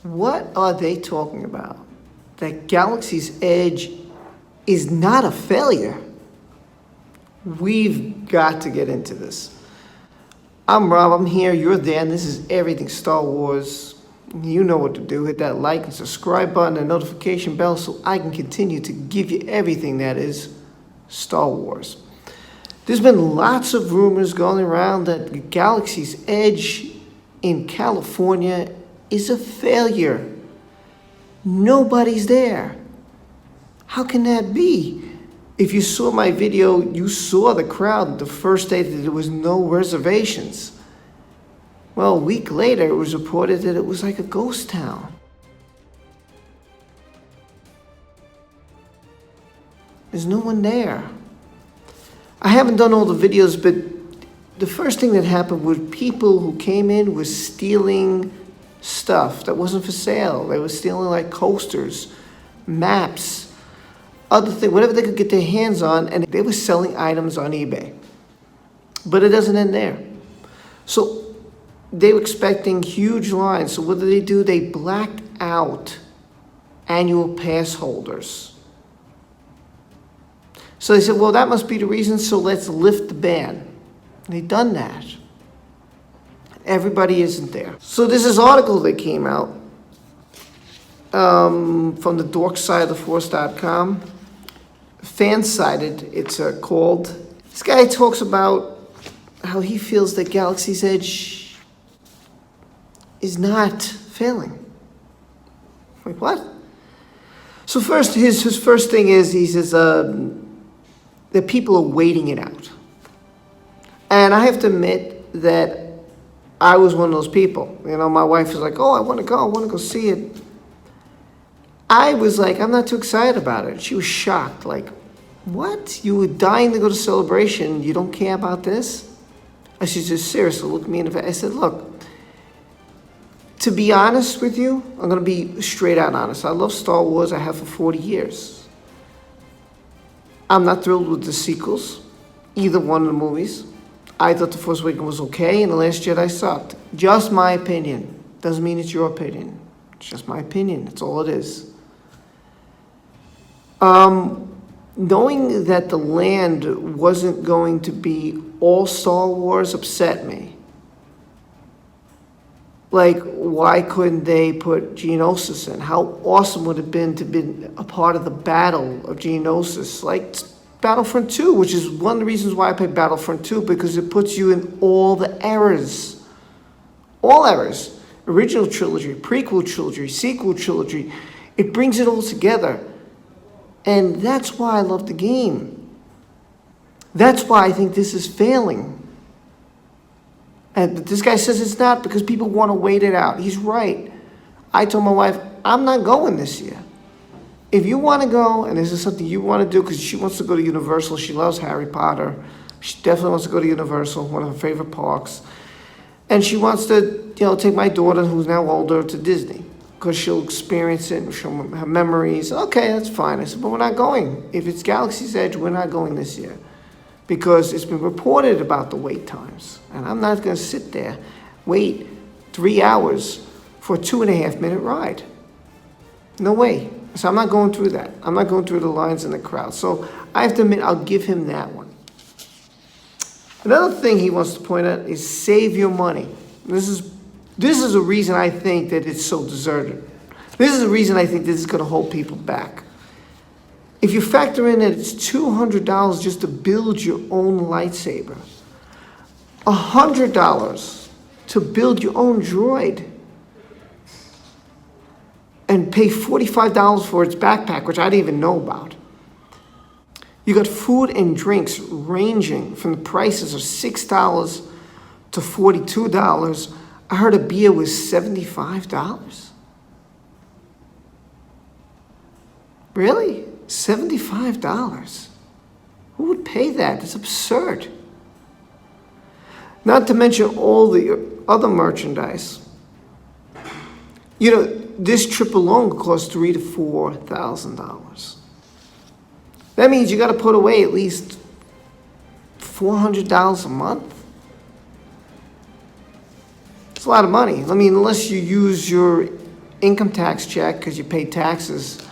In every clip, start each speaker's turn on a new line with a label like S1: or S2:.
S1: What are they talking about? That Galaxy's Edge is not a failure. We've got to get into this. I'm Rob, I'm here, you're there, and this is Everything Star Wars. You know what to do. Hit that like and subscribe button and notification bell so I can continue to give you everything that is Star Wars. There's been lots of rumors going around that Galaxy's Edge in California is a failure. Nobody's there. How can that be? If you saw my video, you saw the crowd the first day that there was no reservations. Well, a week later, it was reported that it was like a ghost town. There's no one there. I haven't done all the videos, but the first thing that happened was people who came in was stealing stuff that wasn't for sale. They were stealing like coasters, maps, other things, whatever they could get their hands on, and they were selling items on eBay. But it doesn't end there. So they were expecting huge lines. So what do? They blacked out annual pass holders. So they said, well, that must be the reason, so let's lift the ban. And they've done that. Everybody isn't there. So there's this article that came out from the dorksideoftheforce.com. Fan-sided, it's called. This guy talks about how he feels that Galaxy's Edge is not failing. Wait, what? So first, his first thing is, he says that people are waiting it out. And I have to admit that I was one of those people. You know, my wife was like, oh, I want to go see it. I was like, I'm not too excited about it. She was shocked, like, what? You were dying to go to Celebration, you don't care about this? I said, just seriously, look me in the face. I said, look, to be honest with you, I'm going to be straight out honest. I love Star Wars, I have for 40 years. I'm not thrilled with the sequels, either one of the movies. I thought The Force Awakens was okay and The Last Jedi sucked. Just my opinion. Doesn't mean it's your opinion. It's just my opinion. That's all it is. Knowing that the land wasn't going to be all Star Wars upset me. Like, why couldn't they put Geonosis in? How awesome would it have been to be a part of the battle of Geonosis? Like Battlefront 2, which is one of the reasons why I play Battlefront 2, because it puts you in all the eras. All eras. Original trilogy, prequel trilogy, sequel trilogy. It brings it all together. And that's why I love the game. That's why I think this is failing. And this guy says it's not because people want to wait it out. He's right. I told my wife, I'm not going this year. If you want to go, and this is something you want to do, because she wants to go to Universal. She loves Harry Potter. She definitely wants to go to Universal, one of her favorite parks. And she wants to, take my daughter, who's now older, to Disney, because she'll experience it and she'll have memories. Okay, that's fine. I said, but we're not going. If it's Galaxy's Edge, we're not going this year. Because it's been reported about the wait times. And I'm not going to sit there, wait 3 hours for a 2.5-minute ride. No way. So I'm not going through that. I'm not going through the lines in the crowd. So I have to admit, I'll give him that one. Another thing he wants to point out is save your money. This is a reason I think that it's so deserted. This is a reason I think this is going to hold people back. If you factor in that it's $200 just to build your own lightsaber, $100 to build your own droid, and pay $45 for its backpack, which I didn't even know about. You got food and drinks ranging from the prices of $6 to $42. I heard a beer was $75. Really? $75? Who would pay that? It's absurd. Not to mention all the other merchandise. This trip alone costs $3,000 to $4,000. That means you got to put away at least $400 a month. It's a lot of money. I mean, unless you use your income tax check because you pay taxes,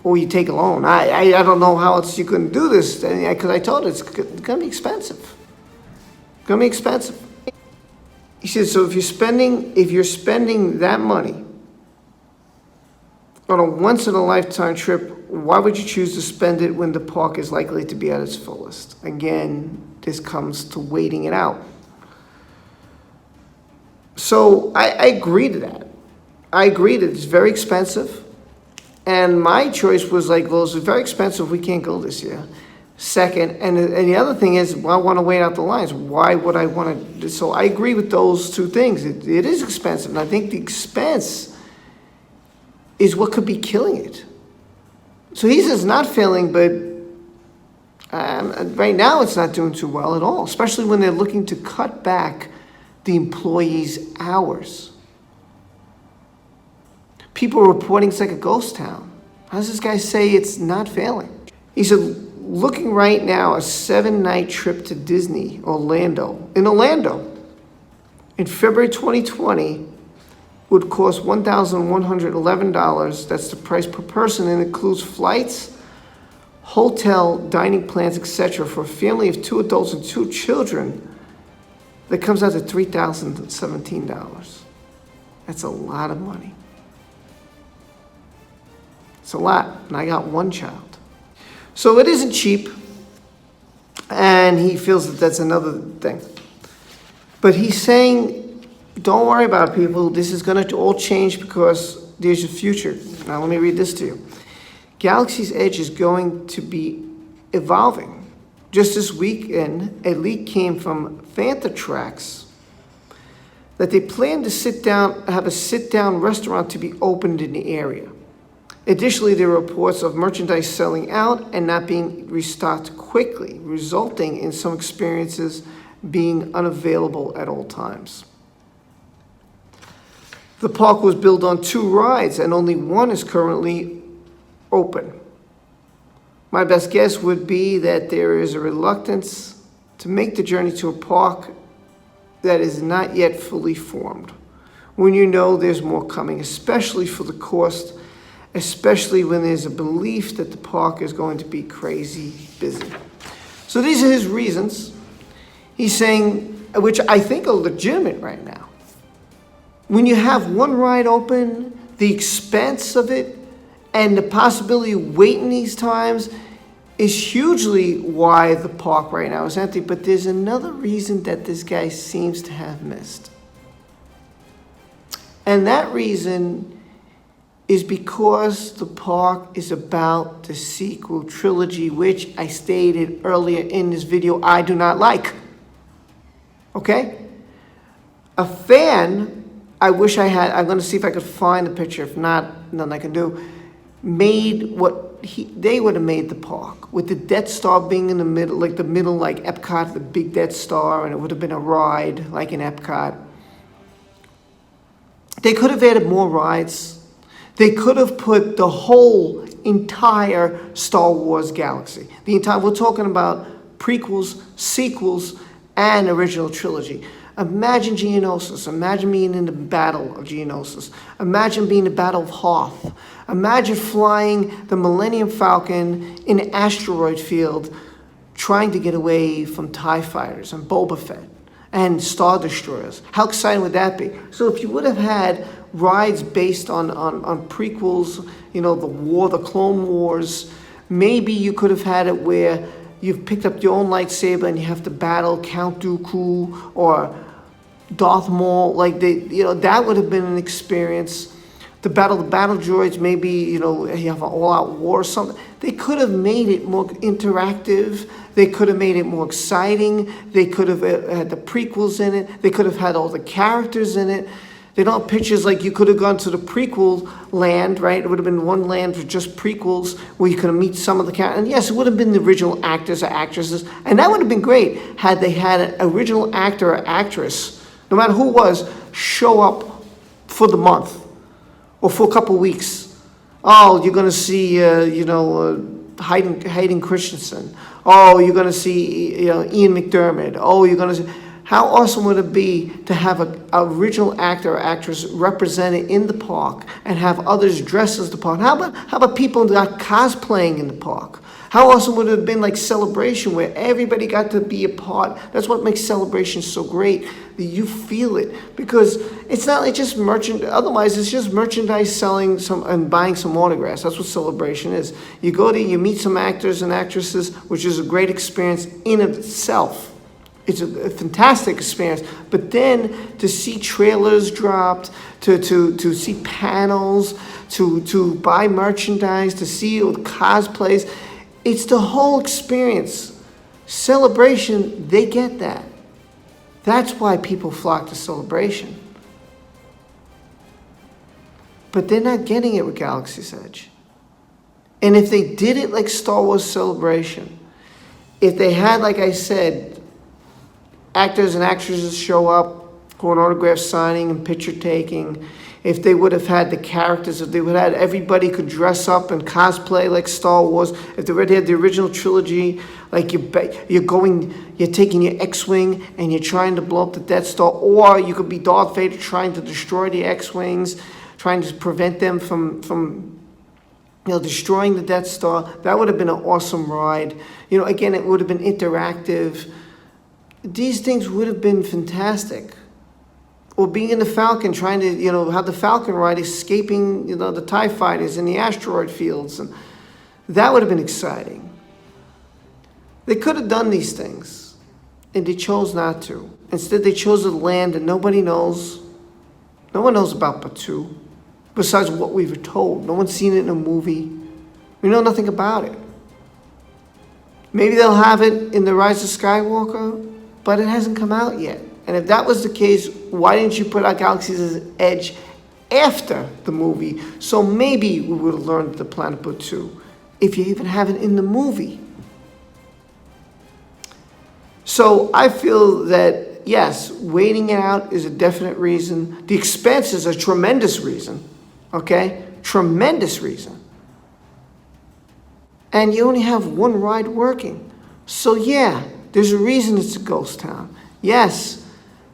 S1: or you take a loan. I don't know how else you couldn't do this, because I told her it's going to be expensive. It's going to be expensive. He said, so if you're spending that money on a once-in-a-lifetime trip, why would you choose to spend it when the park is likely to be at its fullest? Again, this comes to waiting it out. So I agree to that. I agree that it's very expensive. And my choice was like, well, it's very expensive. We can't go this year. Second, and the other thing is, well, I want to wait out the lines. Why would I want to? So I agree with those two things. It is expensive. And I think the expense is what could be killing it. So he says not failing, but right now it's not doing too well at all, especially when they're looking to cut back the employees' hours. People are reporting it's like a ghost town. How does this guy say it's not failing? He said, looking right now, a 7-night trip to Disney, Orlando, in February 2020, would cost $1,111. That's the price per person, and includes flights, hotel, dining plans, etc. For a family of 2 adults and 2 children. That comes out to $3,017. That's a lot of money. It's a lot, and I got 1 child. So it isn't cheap, and he feels that that's another thing. But he's saying, don't worry about it, people. This is going to all change because there's a future. Now let me read this to you. Galaxy's Edge is going to be evolving. Just this weekend, a leak came from Fantatrax that they plan to have a sit-down restaurant to be opened in the area. Additionally, there are reports of merchandise selling out and not being restocked quickly, resulting in some experiences being unavailable at all times. The park was built on 2 rides, and only 1 is currently open. My best guess would be that there is a reluctance to make the journey to a park that is not yet fully formed, when you know there's more coming, especially for the cost, especially when there's a belief that the park is going to be crazy busy. So these are his reasons. He's saying, which I think are legitimate right now. When you have 1 ride open, the expense of it, and the possibility of waiting these times is hugely why the park right now is empty. But there's another reason that this guy seems to have missed. And that reason is because the park is about the sequel trilogy, which I stated earlier in this video I do not like. Okay? A fan, I wish I had, I'm going to see if I could find the picture. If not, nothing I can do. Made what they would have made the park, with the Death Star being in the middle, like Epcot, the big Death Star, and it would have been a ride like in Epcot. They could have added more rides. They could have put the whole entire Star Wars galaxy. We're talking about prequels, sequels, and original trilogy. Imagine Geonosis. Imagine being in the Battle of Geonosis. Imagine being in the Battle of Hoth. Imagine flying the Millennium Falcon in an asteroid field, trying to get away from TIE fighters and Boba Fett and Star Destroyers. How exciting would that be? So if you would have had rides based on prequels, the Clone Wars, maybe you could have had it where you've picked up your own lightsaber and you have to battle Count Dooku or Darth Maul. That would have been an experience. The battle droids, maybe, you have an all-out war or something. They could have made it more interactive. They could have made it more exciting. They could have had the prequels in it. They could have had all the characters in it. They don't have pictures like you could have gone to the prequel land, right? It would have been one land for just prequels where you could have meet some of the characters. And yes, it would have been the original actors or actresses. And that would have been great had they had an original actor or actress, no matter who it was, show up for the month or for a couple of weeks. Oh, you're going to see, Hayden Christensen. Oh, you're going to see, Ian McDermott. Oh, you're going to see. How awesome would it be to have a original actor or actress represented in the park and have others dress as the park? How about people that cosplaying in the park? How awesome would it have been like Celebration where everybody got to be a part? That's what makes Celebration so great, that you feel it. Because it's not like just merchandise, otherwise it's just merchandise selling some and buying some autographs. That's what Celebration is. You go there, you meet some actors and actresses, which is a great experience in of itself. It's a fantastic experience. But then to see trailers dropped, to see panels, to buy merchandise, to see cosplays, it's the whole experience. Celebration, they get that. That's why people flock to Celebration. But they're not getting it with Galaxy's Edge. And if they did it like Star Wars Celebration, if they had, like I said, actors and actresses show up for an autograph signing and picture taking, if they would have had the characters, if they would have had everybody could dress up and cosplay like Star Wars, if they would have had the original trilogy, like you're taking your X-Wing and you're trying to blow up the Death Star, or you could be Darth Vader trying to destroy the X-Wings, trying to prevent them from destroying the Death Star. That would have been an awesome ride. Again, it would have been interactive. These things would have been fantastic. Or being in the Falcon, trying to, have the Falcon ride, escaping, the TIE fighters in the asteroid fields. And that would have been exciting. They could have done these things, and they chose not to. Instead, they chose a land that nobody knows. No one knows about Batuu, besides what we were told. No one's seen it in a movie. We know nothing about it. Maybe they'll have it in The Rise of Skywalker, but it hasn't come out yet. And if that was the case, why didn't you put out Galaxy's Edge after the movie? So maybe we would have learned the planet Batuu, if you even have it in the movie. So I feel that, yes, waiting it out is a definite reason. The expense is a tremendous reason, okay? Tremendous reason. And you only have one ride working. So yeah, there's a reason it's a ghost town. Yes.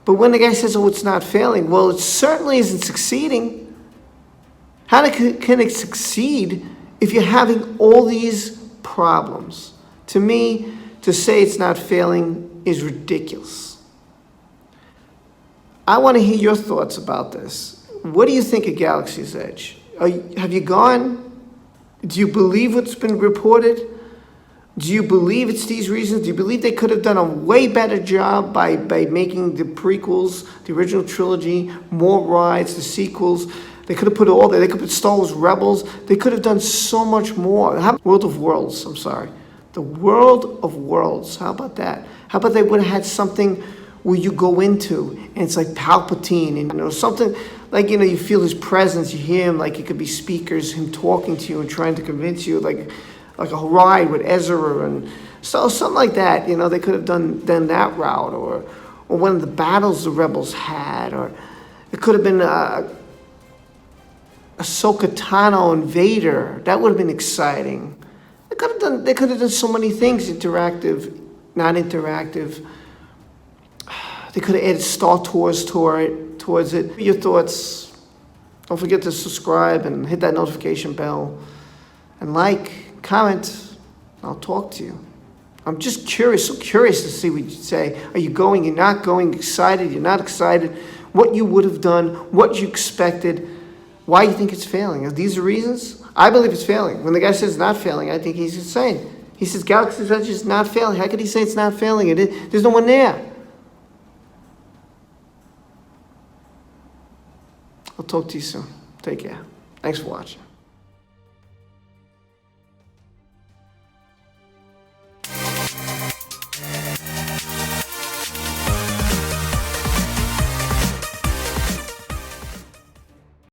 S1: But when the guy says, oh, it's not failing, well, it certainly isn't succeeding. How can it succeed if you're having all these problems? To me, to say it's not failing is ridiculous. I want to hear your thoughts about this. What do you think of Galaxy's Edge? Have you gone? Do you believe what's been reported? Do you believe it's these reasons? Do you believe they could have done a way better job by making the prequels, the original trilogy, more rides, the sequels? They could have put it all there. They could put Star Wars Rebels. They could have done so much more. World of Worlds, I'm sorry. The World of Worlds. How about that? How about they would have had something where you go into and it's like Palpatine and something like, you feel his presence, you hear him, like it could be speakers, him talking to you and trying to convince you, like a ride with Ezra and so something like that. They could have done that route, or one of the battles the rebels had, or it could have been Ahsoka Tano and Vader. That would have been exciting. They could have done so many things, interactive, not interactive. They could have added Star Tours towards it. Your thoughts. Don't forget to subscribe and hit that notification bell and comment. I'll talk to you. I'm just curious, so curious to see what you say. Are you going? You're not going? Excited? You're not excited? What you would have done? What you expected? Why you think it's failing? Are these the reasons? I believe it's failing. When the guy says it's not failing, I think he's insane. He says Galaxy's Edge is not failing. How could he say it's not failing? There's no one there. I'll talk to you soon. Take care. Thanks for watching.